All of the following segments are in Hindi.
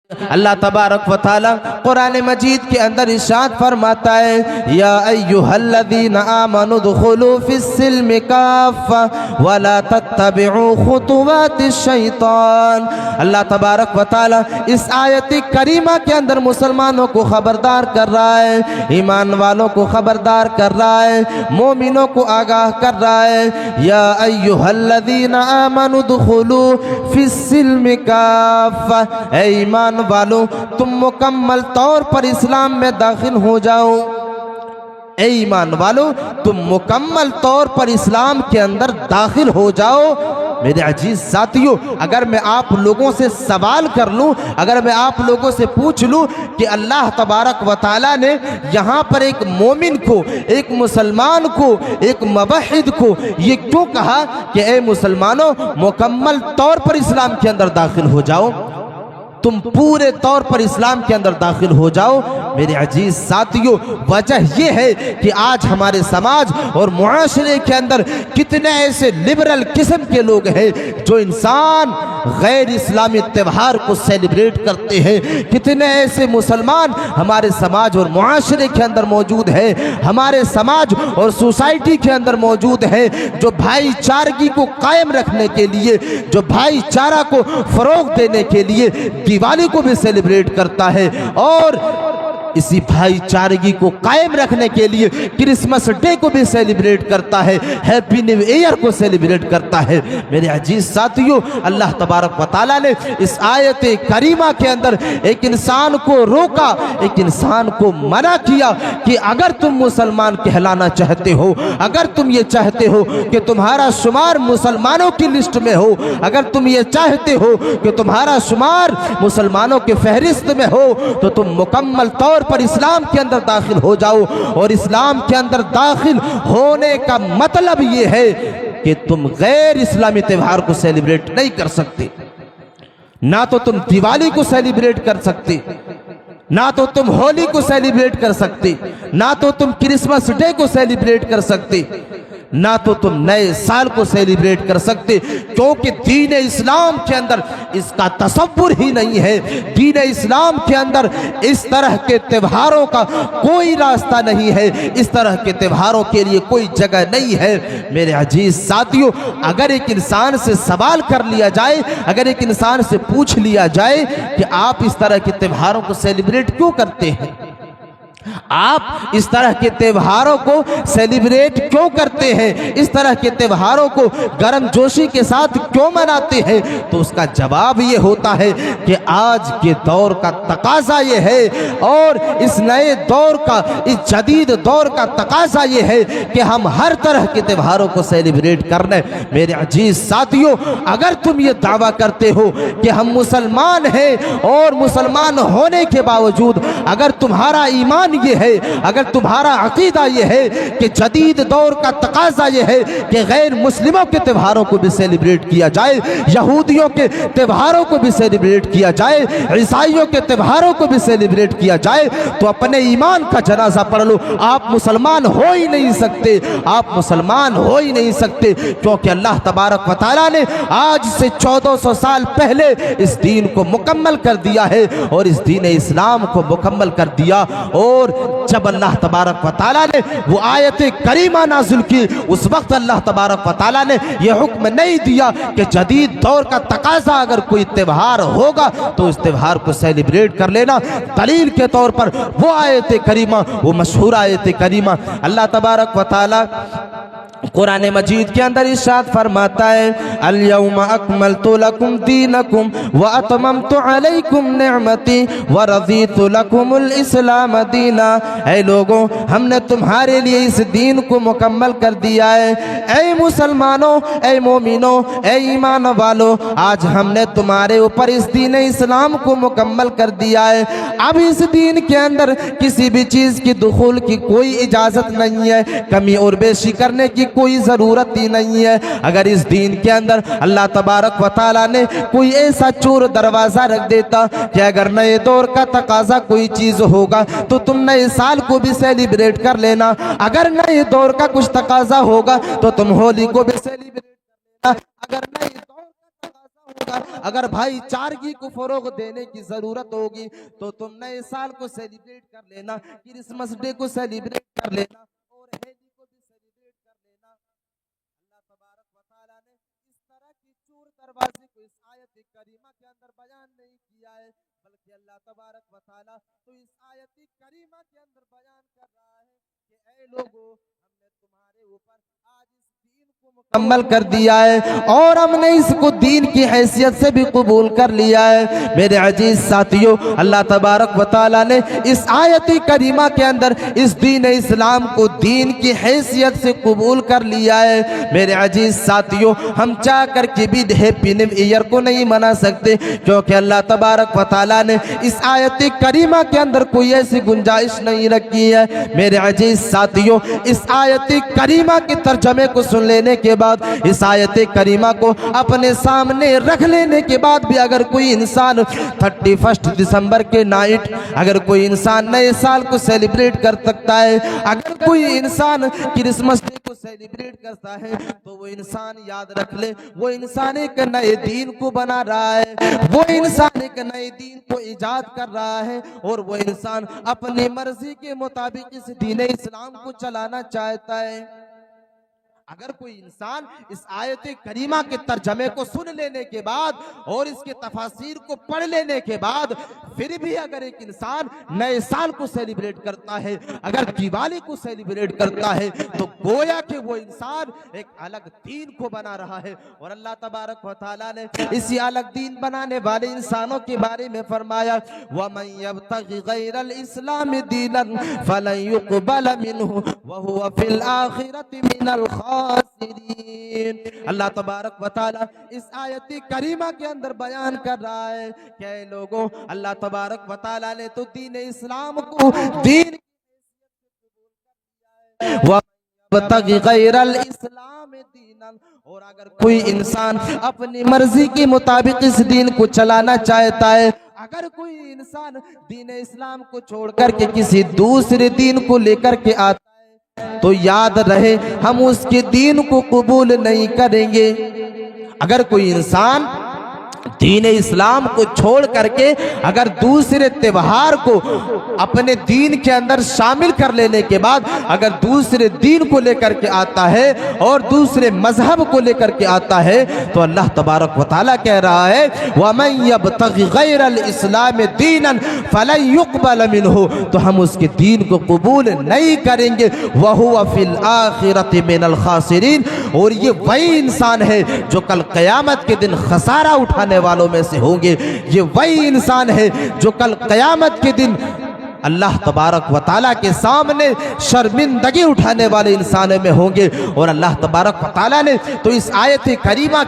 अल्लाह तबारक व तआला कुरान मजीद के अंदर इरशाद फरमाता है, या अय्युहल्लज़ीना आमनु दुखुलू फिस्सिल्मि काफ़्फ़ा वला तत्तबिउ खुतुवातिश शैतान। अल्लाह तबारक व तआला इस आयत करीमा के अंदर मुसलमानों को खबरदार कर रहा है, ईमान वालों को खबरदार कर रहा है, मोमिनों को आगाह कर रहा है। या अय्युहल्लज़ीना आमनु दुखुलू फिस्सिल्मि काफ़्फ़ा, ऐ ईमान वालों तुम मुकम्मल तौर पर इस्लाम में दाखिल हो जाओ। ऐ ईमान वालों तुम मुकम्मल तौर पर इस्लाम के अंदर दाखिल हो जाओ। मेरे अजीज साथियों, अगर मैं आप लोगों से सवाल कर लूं, अगर मैं आप लोगों से पूछ लूं कि अल्लाह तबारक व तआला ने यहाँ पर एक मोमिन को, एक मुसलमान को, एक मुवहिद को ये क्यों कहा कि ऐ मुसलमानों मुकम्मल तौर पर इस्लाम के अंदर दाखिल हो जाओ, तुम पूरे तौर पर इस्लाम के अंदर दाखिल हो जाओ। मेरे अजीज साथियों, वजह यह है कि आज हमारे समाज और मुआशरे के अंदर कितने ऐसे लिबरल किस्म के लोग हैं जो इंसान गैर इस्लामी त्यौहार को सेलिब्रेट करते हैं। कितने ऐसे मुसलमान हमारे समाज और मुआशरे के अंदर मौजूद है, हमारे समाज और सोसाइटी के अंदर मौजूद है, जो भाईचारगी को कायम रखने के लिए, जो भाईचारा को फरोग देने के लिए दिवाली को भी सेलिब्रेट करता है और इसी भाईचारगी को कायम रखने के लिए क्रिसमस डे को भी सेलिब्रेट करता है, हैप्पी न्यू ईयर को सेलिब्रेट करता है। मेरे अजीज साथियों, अल्लाह तबारक व तआला ने इस आयत करीमा के अंदर एक इंसान को रोका, एक इंसान को मना किया कि अगर तुम मुसलमान कहलाना चाहते हो, अगर तुम ये चाहते हो कि तुम्हारा शुमार मुसलमानों की लिस्ट में हो, अगर तुम ये चाहते हो कि तुम्हारा शुमार मुसलमानों के फहरिस्त में हो, तो तुम मुकम्मल तौर पर इस्लाम के अंदर दाखिल हो जाओ। और इस्लाम के अंदर दाखिल होने का मतलब ये है कि तुम गैर इस्लामी त्यौहार को सेलिब्रेट नहीं कर सकते। ना तो तुम दिवाली को सेलिब्रेट कर सकते, ना तो तुम होली को सेलिब्रेट कर सकते, ना तो तुम क्रिसमस डे को सेलिब्रेट कर सकते, ना तो तुम नए साल को सेलिब्रेट कर सकते, क्योंकि दीन इस्लाम के अंदर इसका तसव्वुर ही नहीं है। दीन इस्लाम के अंदर इस तरह के त्योहारों का कोई रास्ता नहीं है, इस तरह के त्योहारों के लिए कोई जगह नहीं है। मेरे अजीज साथियों, अगर एक इंसान से सवाल कर लिया जाए, अगर एक इंसान से पूछ लिया जाए कि आप इस तरह के त्योहारों को सेलिब्रेट क्यों करते हैं, आप इस तरह के त्योहारों को सेलिब्रेट क्यों करते हैं, इस तरह के त्योहारों को गर्मजोशी के साथ क्यों मनाते हैं, तो उसका जवाब ये होता है कि आज के दौर का तकाजा ये है और इस नए दौर का, इस जदीद दौर का तकाजा ये है कि हम हर तरह के त्योहारों को सेलिब्रेट करने। मेरे अजीज साथियों, अगर तुम ये दावा करते हो कि हम मुसलमान हैं और मुसलमान होने के बावजूद अगर तुम्हारा ईमान ये है, अगर तुम्हारा अकीदा ये है कि जदीद दौर का तकाजा ये है कि गैर मुस्लिमों के त्योहारों को भी सेलिब्रेट किया जाए, यहूदियों के त्योहारों को भी सेलिब्रेट किया जाए, ईसाइयों के त्योहारों को भी सेलिब्रेट किया जाए, तो अपने ईमान का जनाजा पढ़ लो। आप मुसलमान हो ही नहीं सकते, आप मुसलमान हो ही नहीं सकते, क्योंकि अल्लाह तबारक व तआला ने आज से 1400 साल पहले इस दीन को मुकम्मल कर दिया है और इस दीन इस्लाम को मुकम्मल कर दिया। और जब अल्लाह तबारक व तआला ने वो आयत करीमा नाज़िल की, उस वक्त अल्लाह तबारक व तआला ने यह हुक्म नहीं दिया कि जदीद दौर का तकाजा अगर कोई त्यौहार होगा तो उस त्यौहार को सेलिब्रेट कर लेना। दलील के तौर पर वो आयत करीमा, वो मशहूर आयत करीमा, अल्लाह तबारक व तआला कुरान मजीद के अंदर इरशाद फरमाता है, अल-यौमा अकमलतु लकुम दीनकुम व अतममतु अलैकुम निअमती व रज़ीतु लकुमुल इस्लाम दीना। ऐ लोगों, हमने तुम्हारे लिए इस दीन को मुकम्मल कर दिया है। ऐ मुसलमानों, ऐ मोमिनों, ऐ ईमान वालों, आज हमने तुम्हारे ऊपर इस दीन इस्लाम को मुकम्मल कर दिया है। अब इस दीन के अंदर किसी भी चीज़ की दुखूल की कोई इजाज़त नहीं है, कमी और बेशी करने की कोई ज़रूरत ही नहीं है। अगर इस दीन के अंदर अल्लाह तबारक व तआला ने कोई ऐसा चोर दरवाज़ा रख देता कि अगर नए दौर का तकाजा कोई चीज़ होगा तो तुम नए साल को भी सेलिब्रेट कर लेना, अगर नए दौर का कुछ तकाजा होगा तो तुम होली को भी सेलिब्रेट कर लेना, अगर नए दौर का तकाजा होगा। अगर भाईचारगी को फरोग देने की जरूरत होगी तो तुम नए साल को सेलिब्रेट कर लेना, क्रिसमस डे को सेलिब्रेट कर लेना और होली को भी सेलिब्रेट कर लेना। अल्लाह तबारक व तआला ने इस तरह की चूर दरवाजे को इस आयत करीमा के अंदर बयान नहीं किया है, बल्कि अल्लाह तबारक व तआला तो इस आयत करीमा के अंदर बयान कर रहा है कि ऐ लोगों, हमने तुम्हारे ऊपर आज इस दीन को मुकम्मल कर दिया है और हमने इसको दीन की हैसियत से भी कबूल कर लिया है। मेरे अजीज साथियों, अल्लाह तबारक व तआला ने इस आयत करीमा के अंदर इस दीन इस्लाम को दीन की हैसियत से कबूल कर लिया है। मेरे अजीज साथियों, हम चाह कर के भी हैप्पी न्यू ईयर को नहीं मना सकते, क्योंकि अल्लाह तबारक व तआला ने इस आयत करीमा के अंदर कोई ऐसी गुंजाइश नहीं रखी है। मेरे अजीज साथियों, इस आयत करीमा के तर्जमे को सुन लेने के बाद, इस आयत करीमा को अपने सामने रख लेने के बाद भी अगर कोई इंसान 31 दिसंबर के नाइट अगर कोई इंसान नए साल को सेलिब्रेट कर सकता है, अगर कोई इंसान क्रिसमस डे को सेलिब्रेट करता है, तो वो इंसान याद रख ले, वो इंसान एक नए दीन को बना रहा है, वो इंसान एक नए दीन को इजाद कर रहा है और वो इंसान अपनी मर्जी के मुताबिक इस दीन इस्लाम को चलाना चाहता है। अगर कोई इंसान इस आयत करीमा के तर्जमे को सुन लेने के बाद और इसके तफासिर को पढ़ लेने के बाद फिर भी अगर एक इंसान नए साल को सेलिब्रेट करता है, अगर दिवाली को सेलिब्रेट करता है, तो गोया कि वो इंसान एक अलग दीन को बना रहा है। और अल्लाह तबारक व तआला ने इसी अलग दीन बनाने वाले इंसानों के बारे में फरमाया, वमन यब्तगी गैरल इस्लाम दीनन फलन युक़बल मिन्हु व हुवा फिल आखिरति मिनल अल्लाह तबारक व तआला इस आयत करीमा के अंदर बयान कर रहा है कि लोगों, अल्लाह तबारक व तआला ने तो दीन इस्लाम को दीन गैरल इस्लाम दीनन, और अगर कोई इंसान अपनी मर्जी के मुताबिक इस दीन को चलाना चाहता है, अगर कोई इंसान दीन इस्लाम को छोड़ करके किसी दूसरे दीन को लेकर के आता है, तो याद रहे हम उसके दीन को कबूल नहीं करेंगे। अगर कोई इंसान दीन इस्लाम को छोड़ करके अगर दूसरे त्योहार को अपने दीन के अंदर शामिल कर लेने के बाद अगर दूसरे दीन को लेकर के आता है और दूसरे मजहब को लेकर के आता है, तो अल्लाह तबारक व तआला कह रहा है, वमन यब्तगी गैरल इस्लाम दीनन फलन युक़बल मिन्हु, तो हम उसके दीन को कबूल नहीं करेंगे, व हुवा फिल आखिरति मिनल खासिरीन, और ये वही इंसान है जो कल क़यामत के दिन खसारा उठाने वालों में से होंगे। ये वही इंसान है जो कल क़यामत के दिन अल्लाह तबारक व तआला के सामने शर्मिंदगी उठाने वाले इंसानों में होंगे। और अल्लाह तबारक व तआला ने तो इस आयत करीमा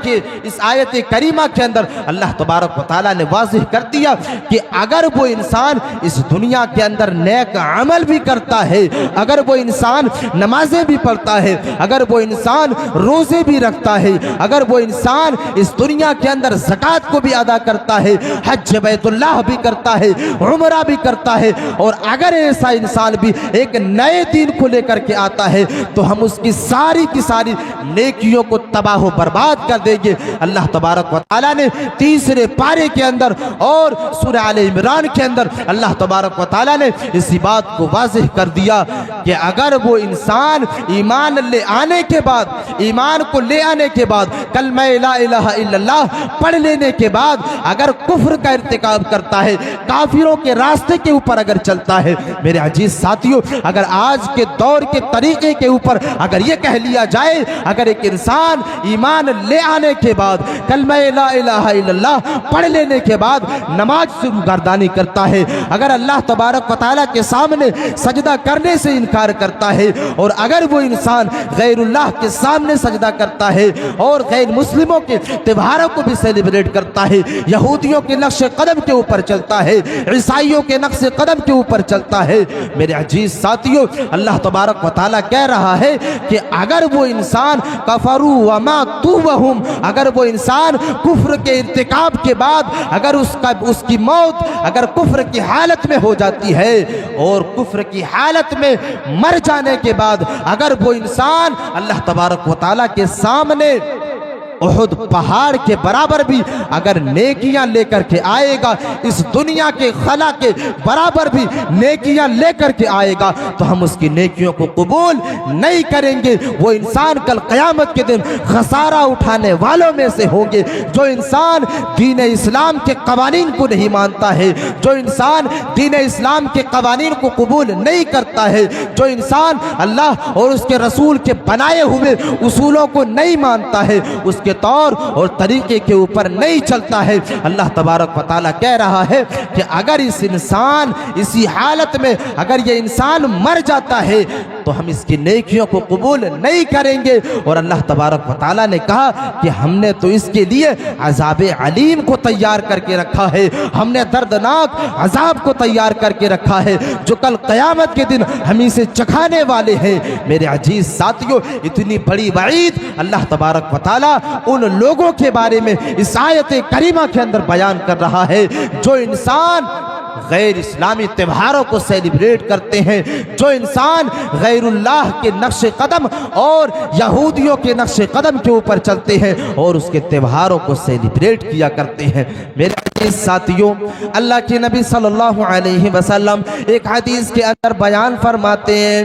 के अंदर अल्लाह तबारक व तआला ने वाज़िह कर दिया कि अगर वो इंसान इस दुनिया के अंदर नेक अमल भी करता है, अगर वो इंसान नमाजें भी पढ़ता है, अगर वो इंसान रोज़े भी रखता है, अगर वो इंसान इस दुनिया के अंदर ज़कात को भी अदा करता है, हज बैतुल्लाह भी करता है, उम्रा भी करता है, और अगर ऐसा इंसान भी एक नए दीन को लेकर के आता है, तो हम उसकी सारी की सारी नेकियों को तबाह बर्बाद कर देंगे। अल्लाह तबारक व तआला ने तीसरे पारे के अंदर और सूरह आले इमरान के अंदर अल्लाह तबारक व तआला ने इसी बात को वाज़िह कर दिया कि अगर वो इंसान ईमान ले आने के बाद, ईमान को ले आने के बाद, कलमा ला इलाहा इल्लल्लाह पढ़ लेने के बाद अगर कुफ्र का इर्तिकाब करता है, काफिरों के रास्ते के ऊपर अगर चलता है, मेरे अजीज साथियों, अगर आज के दौर के तरीके के ऊपर अगर ये कह लिया जाए, अगर एक इंसान ईमान ले आने के बाद, कलमा ला इलाहा इल्लल्लाह पढ़ लेने के बाद नमाज से गर्दानी करता है, अगर अल्लाह तबारक व तआला के सामने सजदा करने से इनकार करता है, और अगर वो इंसान गैरुल्लाह के सामने सजदा करता है और गैर मुस्लिमों के त्योहारों को भी सेलिब्रेट करता है, यहूदियों के नक्शे कदम के ऊपर चलता है, ईसाइयों के नक्शे कदम के ऊपर चलता है, मेरे अजीज साथियों, अल्लाह तबारक व तआला कह रहा है कि अगर वो इंसान कफरू व मातू वहुम, अगर वो इंसान कुफ्र के इर्तिकाब के बाद अगर उसकी मौत अगर कुफ्र की हालत में हो जाती है और कुफ्र की हालत में मर जाने के बाद अगर वो इंसान अल्लाह तबारक व तआला के सामने उहुद पहाड़ के बराबर भी अगर नेकियां लेकर के आएगा, इस दुनिया के खला के बराबर भी नेकियां लेकर के आएगा, तो हम उसकी नेकियों को कबूल नहीं करेंगे। वो इंसान कल क़यामत के दिन खसारा उठाने वालों में से होंगे। जो इंसान दीन इस्लाम के कवानीन को नहीं मानता है, जो इंसान दीन इस्लाम के कवानीन को कबूल नहीं करता है, जो इंसान अल्लाह और उसके रसूल के बनाए हुए उसूलों को नहीं मानता है, उसके तौर और तरीके के ऊपर नहीं चलता है, अल्लाह तबारक व तआला कह रहा है कि अगर इस इंसान इसी हालत में अगर ये इंसान मर जाता है तो हम इसकी नेकियों को कबूल नहीं करेंगे। और अल्लाह तबारक व तआला ने कहा कि हमने तो इसके लिए अज़ाब अलीम को तैयार करके रखा है, हमने दर्दनाक अज़ाब को तैयार करके रखा है जो कल क़यामत के दिन हम इसे चखाने वाले हैं। मेरे अजीज साथियों, इतनी बड़ी वईद अल्लाह तबारक व तआला उन लोगों के बारे में इस आयत करीमा के अंदर बयान कर रहा है जो इंसान गैर इस्लामी त्योहारों को सेलिब्रेट करते हैं, जो इंसान गैरुल्लाह के नक्श कदम और यहूदियों के नक्श कदम के ऊपर चलते हैं और उसके त्योहारों को सेलिब्रेट किया करते हैं। मेरे साथियों, अल्लाह के नबी सल्लल्लाहु अलैहि वसल्लम एक हदीस के अंदर बयान फरमाते हैं,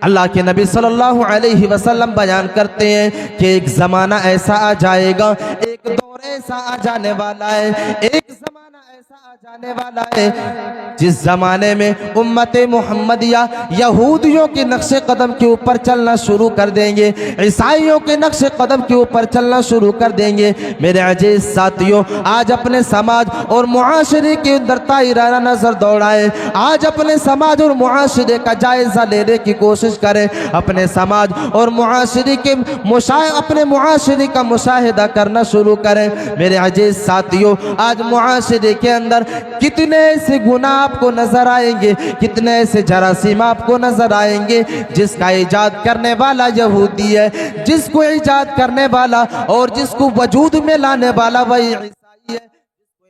अल्लाह के नबी सल्लल्लाहु अलैहि वसल्लम बयान करते हैं कि एक ज़माना ऐसा आ जाएगा, एक दौर ऐसा आ जाने वाला है, एक ज़माना ऐसा आ जाने वाला है जिस ज़माने में उम्मत मुहम्मदिया यहूदियों के नक्श कदम के ऊपर चलना शुरू कर देंगे, ईसाइयों के नक्श कदम के ऊपर चलना शुरू कर देंगे। मेरे अजीज साथियों, आज अपने समाज और मुआशरे के अंदर ताइराना नजर दौड़ाए, आज अपने समाज और मुआशरे का जायजा लेने की कोशिश करें, अपने समाज और मुआशरे के अपने मुआशरे का मुशाहिदा करना शुरू करें। मेरे अजीज साथियों, आज मुआशरे के अंदर कितने ऐसे गुनाह आपको नजर आएंगे, कितने ऐसे जरासीम आपको नजर आएंगे जिसका इजाद करने वाला यहूदी है, जिसको इजाद करने वाला और जिसको वजूद में लाने वाला वही ईसाई है,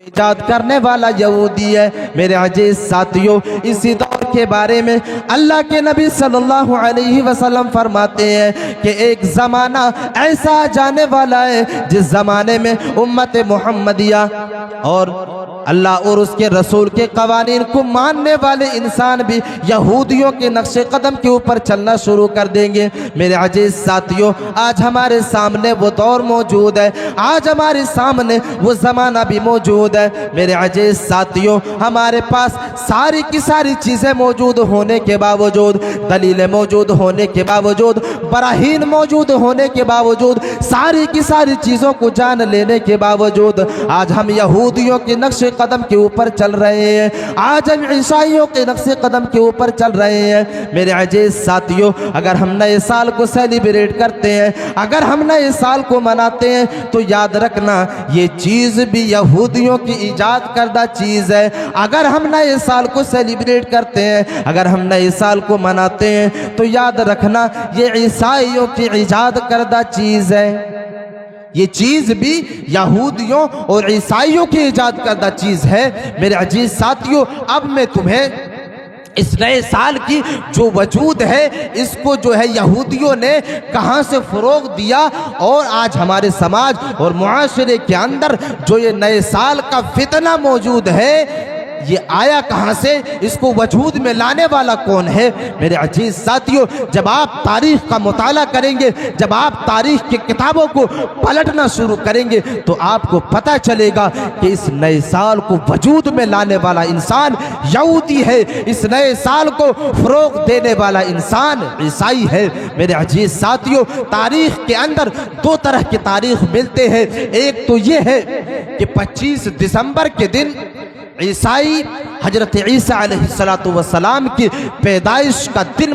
इजाद करने वाला यहूदी है। मेरे अजीज साथियों, इसी दौर के बारे में अल्लाह के नबी सल्लल्लाहु अलैहि वसल्लम फरमाते हैं कि एक ज़माना ऐसा जाने वाला है जिस ज़माने में उम्मत मुहम्मदिया और अल्लाह और उसके रसूल के कवानीन को मानने वाले इंसान भी यहूदियों के नक्शे कदम के ऊपर चलना शुरू कर देंगे। मेरे अजीज साथियों, आज हमारे सामने वो दौर मौजूद है, आज हमारे सामने वो ज़माना भी मौजूद है। मेरे अजीज साथियों, हमारे पास सारी की सारी चीज़ें मौजूद होने के बावजूद, दलीलें मौजूद होने के बावजूद, बराहीन मौजूद होने के बावजूद, सारी की सारी चीज़ों को जान लेने के बावजूद आज हम यहूदियों के नक्शे कदम के ऊपर चल रहे हैं, आज हम ईसाइयों के नक्शे कदम के ऊपर चल रहे हैं। मेरे अजीज साथियों, अगर हम नए साल को सेलिब्रेट करते हैं, अगर हम नए साल को मनाते हैं, तो याद रखना ये चीज़ भी यहूदियों की ईजाद करदा चीज़ है। अगर हम नए साल को सेलिब्रेट करते हैं, अगर हम नए साल को मनाते हैं, तो याद रखना ये ईसाइयों की ईजाद करदा चीज़ है। ये चीज़ भी यहूदियों और ईसाइयों की ईजाद करदा चीज़ है। मेरे अजीज साथियों, अब मैं तुम्हें इस नए साल की जो वजूद है, इसको जो है यहूदियों ने कहाँ से फ़रोग़ दिया और आज हमारे समाज और मुआशरे के अंदर जो ये नए साल का फितना मौजूद है, ये आया कहाँ से, इसको वजूद में लाने वाला कौन है। मेरे अजीज साथियों, जब आप तारीख का मुताला करेंगे, जब आप तारीख की किताबों को पलटना शुरू करेंगे, तो आपको पता चलेगा कि इस नए साल को वजूद में लाने वाला इंसान यहूदी है, इस नए साल को फ़रोग़ देने वाला इंसान ईसाई है। मेरे अजीज साथियों, तारीख के अंदर दो तरह की तारीख मिलते हैं। एक तो ये है कि 25 दिसंबर के दिन ईसाई हजरत ईसा अलैहिस्सलातु वस्सलाम की पैदाइश का दिन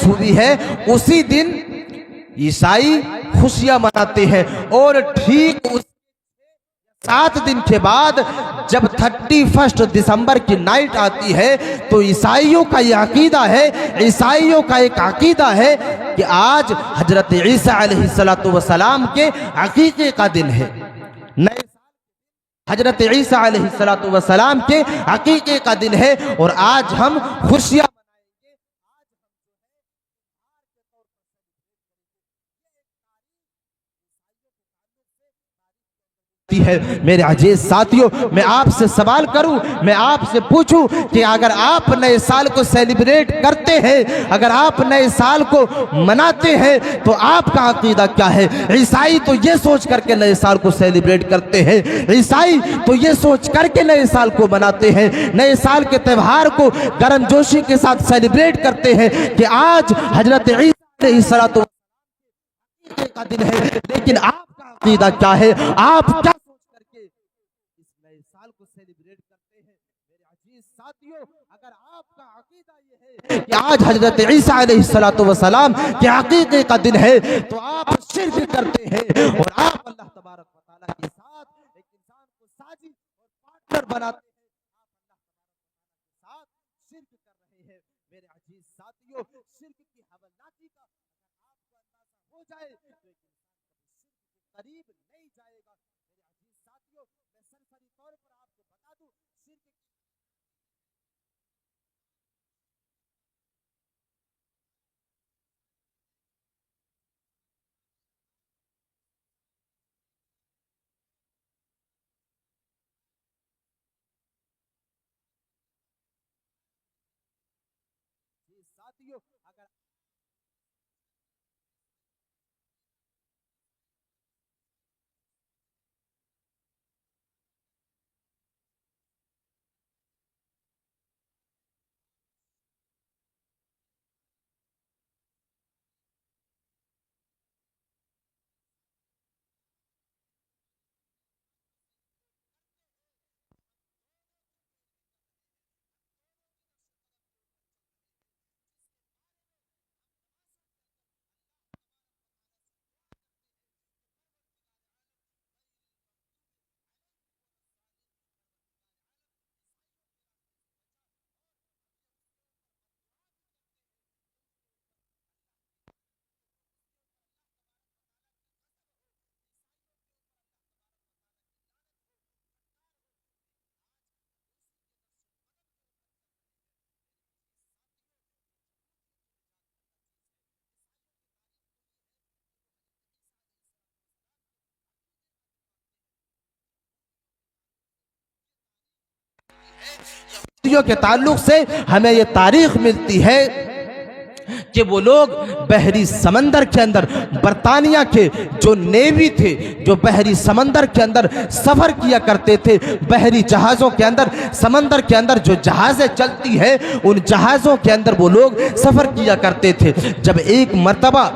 हुई है, उसी दिन ईसाई खुशियां मनाते हैं। और ठीक उस 7 दिन के बाद जब 31 दिसंबर की नाइट आती है, तो ईसाइयों का ये अकीदा है, ईसाइयों का एक अकीदा है कि आज हजरत ईसा अलैहिस्सलातु वस्सलाम के अकीक़े का दिन है। नए हजरत ईसा अलैहिस्सलातु वस्सलाम के अकीक़े का दिन है और आज हम खुशियां है। मेरे अजीज साथियों, मैं आपसे सवाल करूं, मैं आपसे पूछूं कि अगर आप नए साल को सेलिब्रेट करते हैं, अगर आप नए साल को मनाते हैं, तो आपका अकीदा क्या है? ईसाई तो ये सोच करके नए साल को सेलिब्रेट करते हैं, ईसाई तो ये सोच करके नए साल को मनाते हैं, नए साल के त्यौहार को गर्मजोशी के साथ सेलिब्रेट करते हैं कि आज हजरत ईसा का दिन है। लेकिन आपका अकीदा क्या है? आप क्या साल को सेलिब्रेट करते हैं? मेरे अजीज साथियों, अगर आपका अकीदा ये है कि आज हजरत ईसा अलैहिस्सलातु वस्सलाम के अकीदे का दिन है, तो आप शिर्क करते हैं और आप अल्लाह तबारक व तआला के साथ एक इंसान को साजी और पार्टनर बनाते हैं। आप अल्लाह तबारक व तआला के साथ शिर्क कर रहे हैं। मेरे अजीज साथियों, शिर्क की हवालाती का आपको अंदाजा हो जाए तो करीब नहीं जाएगा। मेरे अजीज साथियों, मैं सरसरी तौर पर आपको बता दूं, शिर्क साथियों अगर के ताल्लुक से हमें ये तारीख मिलती है कि वो लोग बहरी समंदर के अंदर, बरतानिया के जो नेवी थे, जो बहरी समंदर के अंदर सफर किया करते थे, बहरी जहाज़ों के अंदर, समंदर के अंदर जो जहाज़ें चलती है, उन जहाज़ों के अंदर वो लोग सफर किया करते थे। जब एक मर्तबा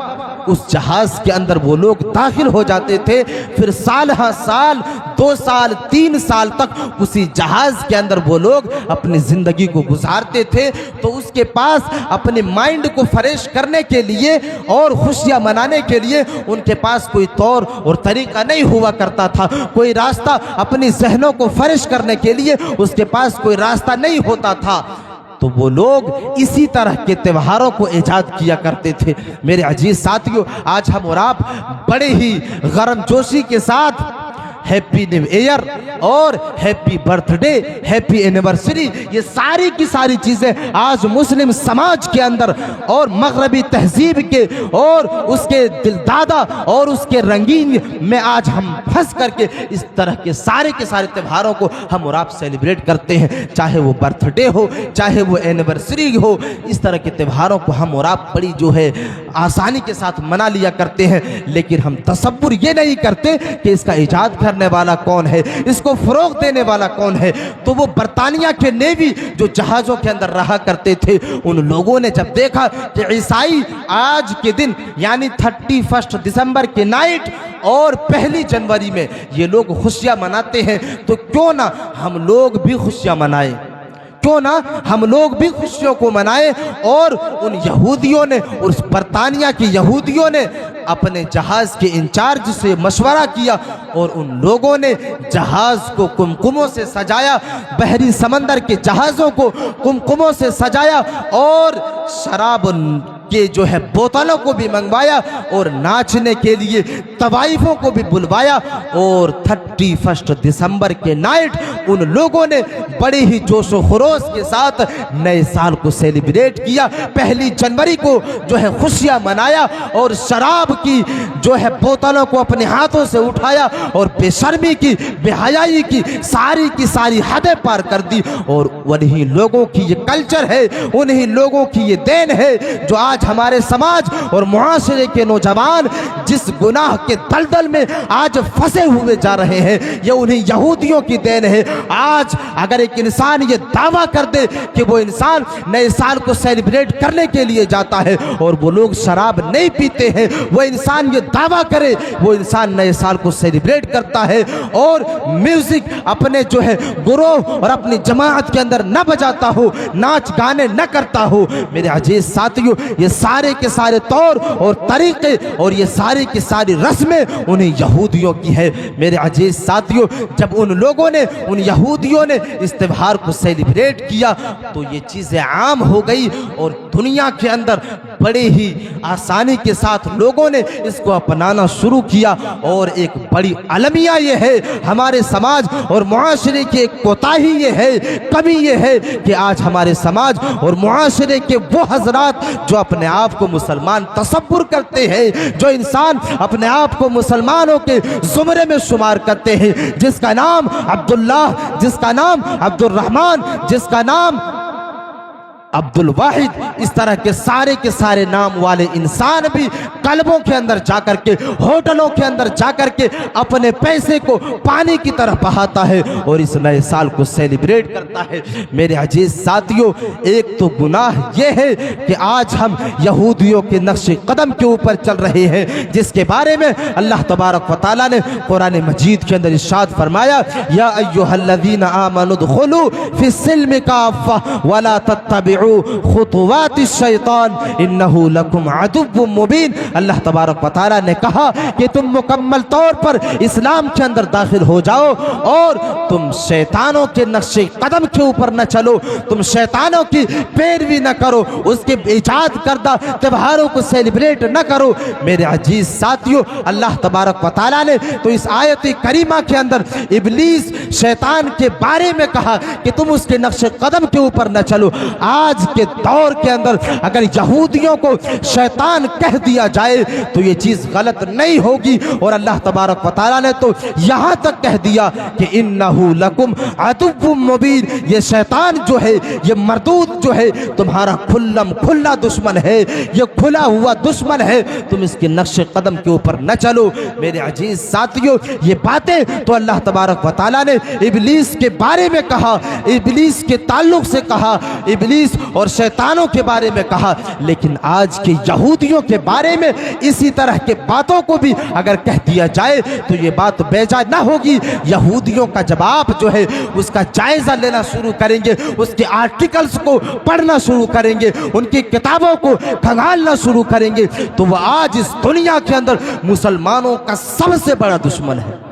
उस जहाज के अंदर वो लोग दाखिल हो जाते थे, फिर साल हाँ साल, 2 साल 3 साल तक उसी जहाज के अंदर वो लोग अपनी जिंदगी को गुजारते थे। तो उसके पास अपने माइंड को फ्रेश करने के लिए और खुशियां मनाने के लिए उनके पास कोई तौर और तरीका नहीं हुआ करता था, कोई रास्ता अपनी जहनों को फ्रेश करने के लिए उसके पास कोई रास्ता नहीं होता था। तो वो लोग इसी तरह के त्योहारों को ईजाद किया करते थे। मेरे अजीज साथियों, आज हम और आप बड़े ही गर्मजोशी के साथ हैप्पी न्यू ईयर और हैप्पी बर्थडे, हैप्पी एनिवर्सरी, ये सारी की सारी चीज़ें आज मुस्लिम समाज के अंदर और मगरबी तहजीब के और उसके दिलदादा और उसके रंगीन में आज हम फंस करके इस तरह के सारे त्योहारों को हम और आप सेलिब्रेट करते हैं। चाहे वो बर्थडे हो, चाहे वो एनिवर्सरी हो, इस तरह के त्योहारों को हम और आप बड़ी जो है आसानी के साथ मना लिया करते हैं। लेकिन हम तसव्वुर ये नहीं करते कि इसका ईजाद करने वाला कौन है, इसको फरोग देने वाला कौन है। तो वो बरतानिया के नेवी जो जहाजों के अंदर रहा करते थे, उन लोगों ने जब देखा कि ईसाई आज के दिन यानी 31 दिसंबर के नाइट और 1 जनवरी में ये लोग खुशियां मनाते हैं, तो क्यों ना हम लोग भी खुशियां मनाएं, क्यों ना हम लोग भी खुशियों को मनाएं। और उन यहूदियों ने, उस बरतानिया के यहूदियों ने अपने जहाज के इंचार्ज से मशवरा किया और उन लोगों ने जहाज को कुमकुमों से सजाया, बहरी समंदर के जहाज़ों को कुमकुमों से सजाया और शराब के जो है बोतलों को भी मंगवाया और नाचने के लिए तवाइफों को भी बुलवाया। और 31 दिसंबर के नाइट उन लोगों ने बड़े ही जोशो खरोश के साथ नए साल को सेलिब्रेट किया। 1 जनवरी को जो है खुशियां मनाया और शराब की जो है बोतलों को अपने हाथों से उठाया और बेशर्मी की, बेहयाई की सारी हदें पार कर दी। और उन्हीं लोगों की ये कल्चर है, उन्हीं लोगों की ये देन है जो आज हमारे समाज और मुआशरे के नौजवान जिस गुनाह के दलदल में आज फंसे हुए जा रहे हैं, ये उन्हीं यहूदियों की देन है। आज अगर एक इंसान ये दावा कर दे कि वो इंसान नए साल को सेलिब्रेट करने के लिए जाता है और वो लोग शराब नहीं पीते हैं, वो इंसान ये दावा करे वो इंसान नए साल को सेलिब्रेट करता है और म्यूजिक अपने जो है गुरोह और अपनी जमात के अंदर न बजाता हो, नाच गाने न करता हो, मेरे अजीज साथियों, ये सारे के सारे तौर और तरीके और ये सारी की सारी रस्में उन्हीं यहूदियों की है। मेरे अजीज साथियों, जब उन लोगों ने, उन यहूदियों ने इस त्योहार को सेलिब्रेट किया तो ये चीज़ें आम हो गई और दुनिया के अंदर बड़े ही आसानी के साथ लोगों ने इसको अपनाना शुरू किया। और एक बड़ी अलमिया ये है हमारे समाज और मुआशरे की एक कोताही ये है, कमी ये है कि आज हमारे समाज और मुआशरे के वो हजरात जो अपने आप को मुसलमान तसव्वुर करते हैं, जो इंसान अपने आप को मुसलमानों के जुमरे में शुमार करते हैं, जिसका नाम अब्दुल्लाह, जिसका नाम अब्दुल रहमान, जिसका नाम अब्दुल वाहिद, इस तरह के सारे नाम वाले इंसान भी कल्बों के अंदर जाकर के, होटलों के अंदर जाकर के अपने पैसे को पानी की तरह बहाता है और इस नए साल को सेलिब्रेट करता है। मेरे अजीज साथियों, एक तो गुनाह यह है कि आज हम यहूदियों के नक्शे कदम के ऊपर चल रहे हैं, जिसके बारे में अल्लाह तबारक व तआला ने कुरान मजीद के अंदर इरशाद फरमाया, या अय्युहल्लज़ीना आमनु दुखुलू फिस्सिल्मि काफ़्फ़ा वला तत्तबिउ खुतुवातिश शैतान इन्नहु लकुम अदुव्वुम मुबीन। अल्लाह तबारक व तआला ने कहा कि तुम मुकम्मल तौर पर इस्लाम के अंदर दाखिल हो जाओ और तुम शैतानों के नक्शे कदम के ऊपर न चलो, तुम शैतानों की पैरवी न करो, उसके इजाद करदा त्योहारों को सेलिब्रेट न करो। मेरे अजीज साथियों, अल्लाह तबारक व तआला ने तो इस आयत करीमा के अंदर इब्लीस शैतान के बारे में कहा कि तुम उसके नक्शे कदम के ऊपर न चलो। आज के दौर के अंदर अगर यहूदियों को शैतान कह दिया जाए तो ये चीज गलत नहीं होगी। और अल्लाह तबारक व तआला ने तो यहां तक कह दिया कि इन्नहु लकुम अदुव्वुम मुबीन, ये शैतान जो है, ये मरदूद जो है, तुम्हारा खुला दुश्मन है, ये खुला हुआ दुश्मन है, तुम इसके नक्शे कदम के ऊपर न चलो। मेरे अजीज साथियों, ये बातें तो अल्लाह तबारक व तआला ने इब्लीस के बारे में कहा, इब्लीस के ताल्लुक से कहा, इब्लीस और शैतानों के बारे में कहा, लेकिन आज के यहूदियों के बारे में इसी तरह के बातों को भी अगर कह दिया जाए तो ये बात बेजा ना होगी। यहूदियों का जवाब जो है उसका जायजा लेना शुरू करेंगे, उसके आर्टिकल्स को पढ़ना शुरू करेंगे, उनकी किताबों को खंगालना शुरू करेंगे, तो वह आज इस दुनिया के अंदर मुसलमानों का सबसे बड़ा दुश्मन है।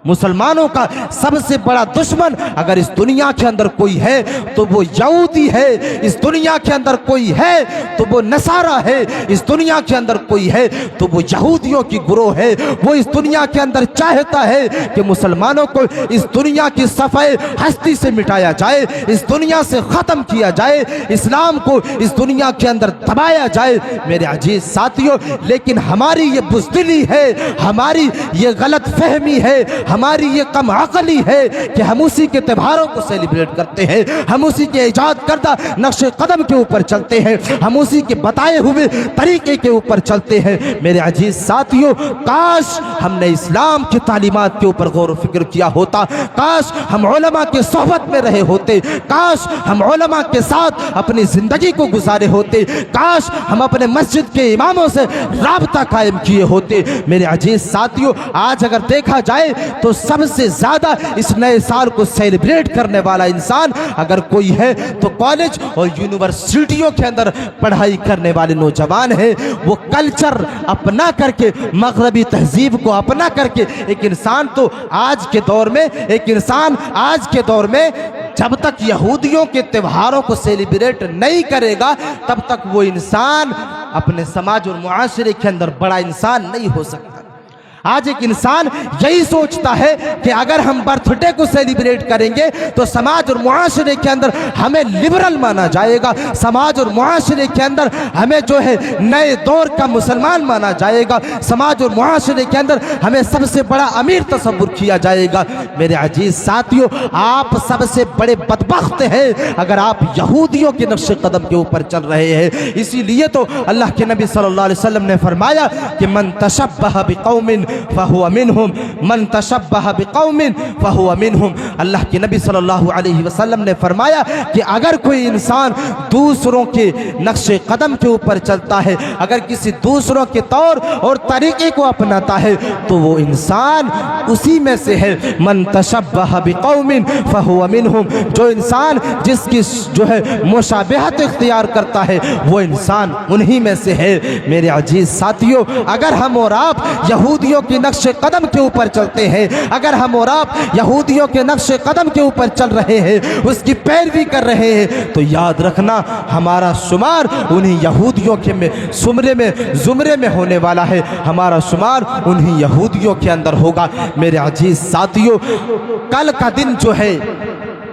मुसलमानों का सबसे बड़ा दुश्मन अगर इस दुनिया के अंदर कोई है तो वो यहूदी है, इस दुनिया के अंदर कोई है तो वो नसारा है, इस दुनिया के अंदर कोई है तो वो यहूदियों की गुरोह है। वो इस दुनिया के अंदर चाहता है कि मुसलमानों को इस दुनिया की सफाई हस्ती से मिटाया जाए, इस दुनिया से ख़त्म किया जाए, इस्लाम को इस दुनिया के अंदर दबाया जाए। मेरे अजीज साथियों, लेकिन हमारी ये बुज़दिली है, हमारी ये गलत फहमी है, हमारी ये कम अकली है कि हम उसी के त्योहारों को सेलिब्रेट करते हैं, हम उसी के इजाद करदा नक्शे कदम के ऊपर चलते हैं, हम उसी के बताए हुए तरीके के ऊपर चलते हैं। मेरे अजीज साथियों, काश हमने इस्लाम की तालीमात के ऊपर गौर फिक्र किया होता, काश हम उलमा के सोहबत में रहे होते, काश हम उलमा के साथ अपनी जिंदगी को गुजारे होते, काश हम अपने मस्जिद के इमामों से राबता कायम किए होते। मेरे अजीज साथियों, आज अगर देखा जाए तो सबसे ज़्यादा इस नए साल को सेलिब्रेट करने वाला इंसान अगर कोई है तो कॉलेज और यूनिवर्सिटियों के अंदर पढ़ाई करने वाले नौजवान हैं। वो कल्चर अपना करके, मगरबी तहजीब को अपना करके एक इंसान तो आज के दौर में, एक इंसान आज के दौर में जब तक यहूदियों के त्योहारों को सेलिब्रेट नहीं करेगा तब तक वो इंसान अपने समाज और मुआशरे के अंदर बड़ा इंसान नहीं हो सकता। आज एक इंसान यही सोचता है कि अगर हम बर्थडे को सेलिब्रेट करेंगे तो समाज और मुआशरे के अंदर हमें लिबरल माना जाएगा, समाज और मुआशरे के अंदर हमें जो है नए दौर का मुसलमान माना जाएगा, समाज और मुआशरे के अंदर हमें सबसे बड़ा अमीर तस्वुर किया जाएगा। मेरे अजीज साथियों, आप सबसे बड़े बदबख्त हैं अगर आप यहूदियों के नक्शे कदम के ऊपर चल रहे हैं। इसीलिए तो अल्लाह के नबी सल्लल्लाहु अलैहि वसल्लम ने फरमाया कि मन तशब्बह बिकौमिन फहुवा मिनहुम, मन तशब्बह बिकौमिन फहुवा मिनहुम। अल्लाह के नबी सल्लल्लाहु अलैहि वसल्लम ने फरमाया कि अगर कोई इंसान दूसरों के नक्शे कदम के ऊपर चलता है, अगर किसी दूसरों के तौर और तरीके को अपनाता है तो वो इंसान उसी में से है। मन तशब्बह बिकौमिन फहुवा मिनहुम, जो इंसान जिसकी जो है मुशाबहत इख्तियार करता है वो इंसान उन्हीं में से है। मेरे अजीज साथियों, अगर हम और आप यहूदियों के नक्शे कदम के ऊपर चलते हैं, अगर हम और आप यहूदियों के नक्शे कदम के ऊपर चल रहे हैं, उसकी पैरवी कर रहे हैं, तो याद रखना हमारा शुमार उन्हीं यहूदियों के जुमरे में होने वाला है, हमारा शुमार उन्हीं यहूदियों के अंदर होगा। मेरे अजीज साथियों, कल का दिन जो है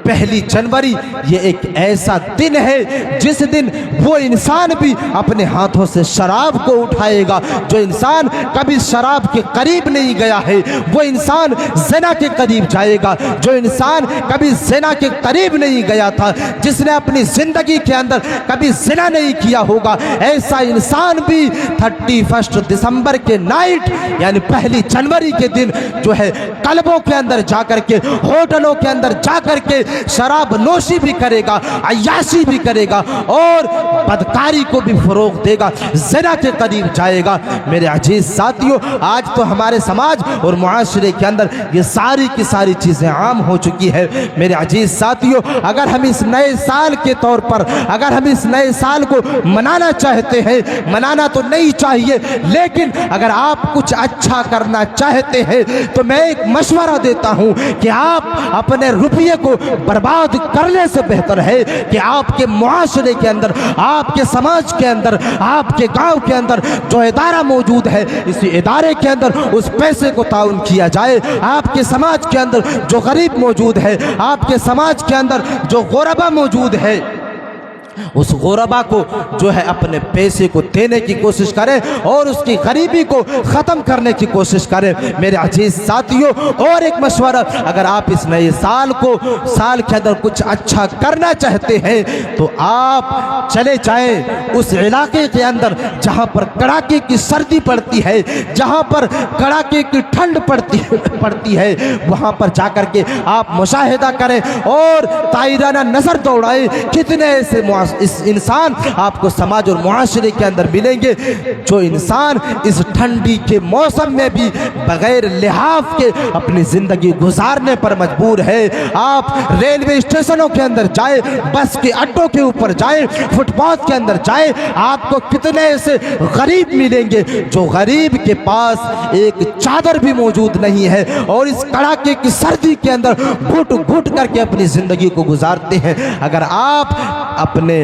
1 जनवरी, ये एक ऐसा दिन है जिस दिन वो इंसान भी अपने हाथों से शराब को उठाएगा। जो इंसान कभी शराब के करीब नहीं गया है वो इंसान ज़िना के करीब जाएगा। जो इंसान कभी ज़िना के करीब नहीं गया था, जिसने अपनी ज़िंदगी के अंदर कभी ज़िना नहीं किया होगा, ऐसा इंसान भी 31 दिसंबर के नाइट यानी 1 जनवरी के दिन जो है क्लबों के अंदर जाकर के, होटलों के अंदर जाकर के शराब नोशी भी करेगा, अय्याशी भी करेगा और बदकारी को भी फरोग देगा, ज़िना के करीब जाएगा। मेरे अजीज साथियों, आज तो हमारे समाज और मुआशरे के अंदर ये सारी की सारी चीज़ें आम हो चुकी है। मेरे अजीज साथियों, अगर हम इस नए साल के तौर पर, अगर हम इस नए साल को मनाना चाहते हैं, मनाना तो नहीं चाहिए, लेकिन अगर आप कुछ अच्छा करना चाहते हैं तो मैं एक मशवरा देता हूं कि आप अपने रुपये को बर्बाद करने से बेहतर है कि आपके मुआशरे के अंदर, आपके समाज के अंदर, आपके गांव के अंदर जो इदारा मौजूद है, इसी इदारे के अंदर उस पैसे को ताउन किया जाए। आपके समाज के अंदर जो गरीब मौजूद है, आपके समाज के अंदर जो गुरबा मौजूद है, उस गुरबा को जो है अपने पैसे को देने की कोशिश करें और उसकी गरीबी को ख़त्म करने की कोशिश करें। मेरे अजीज साथियों, और एक मशवरा, अगर आप इस नए साल के अंदर कुछ अच्छा करना चाहते हैं तो आप चले जाएं उस इलाके के अंदर जहां पर कड़ाके की सर्दी पड़ती है, जहां पर कड़ाके की ठंड पड़ती है, वहां पर जाकर के आप मुशाहिदा करें और ताइराना नज़र दौड़ाएं कितने ऐसे इस इंसान आपको समाज और मुआशरे के अंदर मिलेंगे जो इंसान इस ठंडी के मौसम में भी बगैर लिहाफ के अपनी जिंदगी गुजारने पर मजबूर है। आप रेलवे स्टेशनों के अंदर जाए, बस के अड्डों के ऊपर जाए, फुटपाथ के अंदर जाए, आपको कितने ऐसे गरीब मिलेंगे जो गरीब के पास एक चादर भी मौजूद नहीं है और इस कड़ाके की सर्दी के अंदर घुट घुट करके अपनी जिंदगी को गुजारते हैं। अगर आप अपने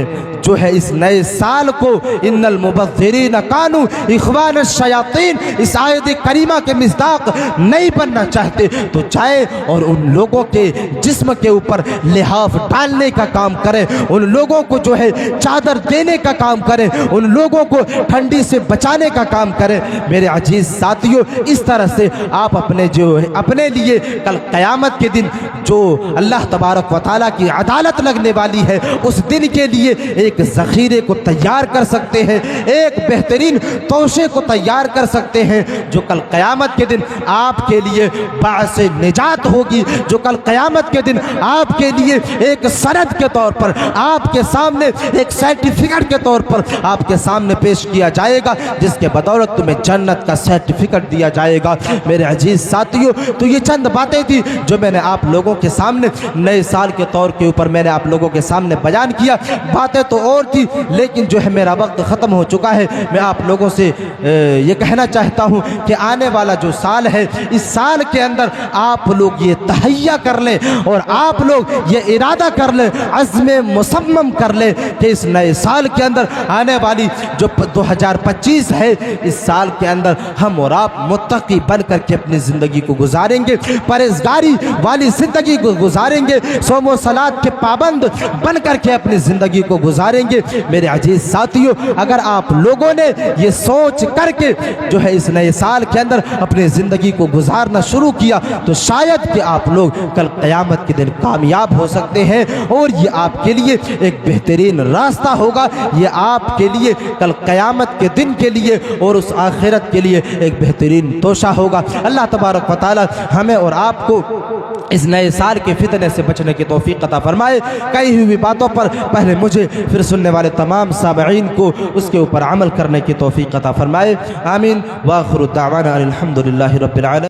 जो है इस नए साल को इन्नल मुबज़्ज़िरीन कानू इख़वान शयातीन, इस आयत करीमा के मिस्दाक नहीं बनना चाहते तो जाए और उन लोगों के जिस्म के ऊपर लिहाफ डालने का काम करें, उन लोगों को जो है चादर देने का काम करें, उन लोगों को ठंडी से बचाने का काम करें। मेरे अजीज साथियों, इस तरह से आप अपने लिए कल क़यामत के दिन जो अल्लाह तबारक व तआला की अदालत लगने वाली है, उस दिन के लिए एक ज़ख़ीरे को तैयार कर सकते हैं, एक बेहतरीन तोशे को तैयार कर सकते हैं, जो कल क़यामत के दिन आपके लिए बाअस निजात होगी, जो कल क़यामत के दिन आपके लिए एक सनद के तौर पर, आपके सामने एक सर्टिफिकेट के तौर पर आपके सामने पेश किया जाएगा, जिसके बदौलत तुम्हें जन्नत का सर्टिफिकेट दिया जाएगा। मेरे अजीज साथियों, तो ये चंद बातें थी जो मैंने आप लोगों के सामने नए साल के तौर के ऊपर मैंने आप लोगों के सामने बयान किया। बातें तो और थी, लेकिन जो है मेरा वक्त ख़त्म हो चुका है। मैं आप लोगों से ये कहना चाहता हूँ कि आने वाला जो साल है, इस साल के अंदर आप लोग ये तहैया कर लें और आप लोग ये इरादा कर लें, अज़्म मुसम्मम कर लें कि इस नए साल के अंदर आने वाली जो 2025 है, इस साल के अंदर हम और आप मुत्तकी बन करके अपनी ज़िंदगी को गुजारेंगे, परहेज़गारी वाली ज़िंदगी को गुजारेंगे, सोमो सलात के पाबंद बन करके अपनी ज़िंदगी को गुजारेंगे। मेरे अजीज साथियों, अगर आप लोगों ने ये सोच करके जो है इस नए साल के अंदर अपनी ज़िंदगी को गुजारना शुरू किया, तो शायद कि आप लोग कल क़यामत के दिन कामयाब हो सकते हैं और ये आपके लिए एक बेहतरीन रास्ता होगा। ये आपके लिए कल क़यामत के दिन के लिए और उस आखिरत के लिए एक बेहतरीन तोशा होगा। अल्लाह तबारक व तआला हमें और आपको इस नए साल के फितने से बचने की तौफीक अता फरमाए। कही हुई बातों पर पहले मुझे फिर सुनने वाले तमाम सामईन को उसके ऊपर अमल करने की तौफीक अता फरमाए। आमीन। व आखिरु दावाना अनिल हम्दुलिल्लाहि रब्बिल आलमीन।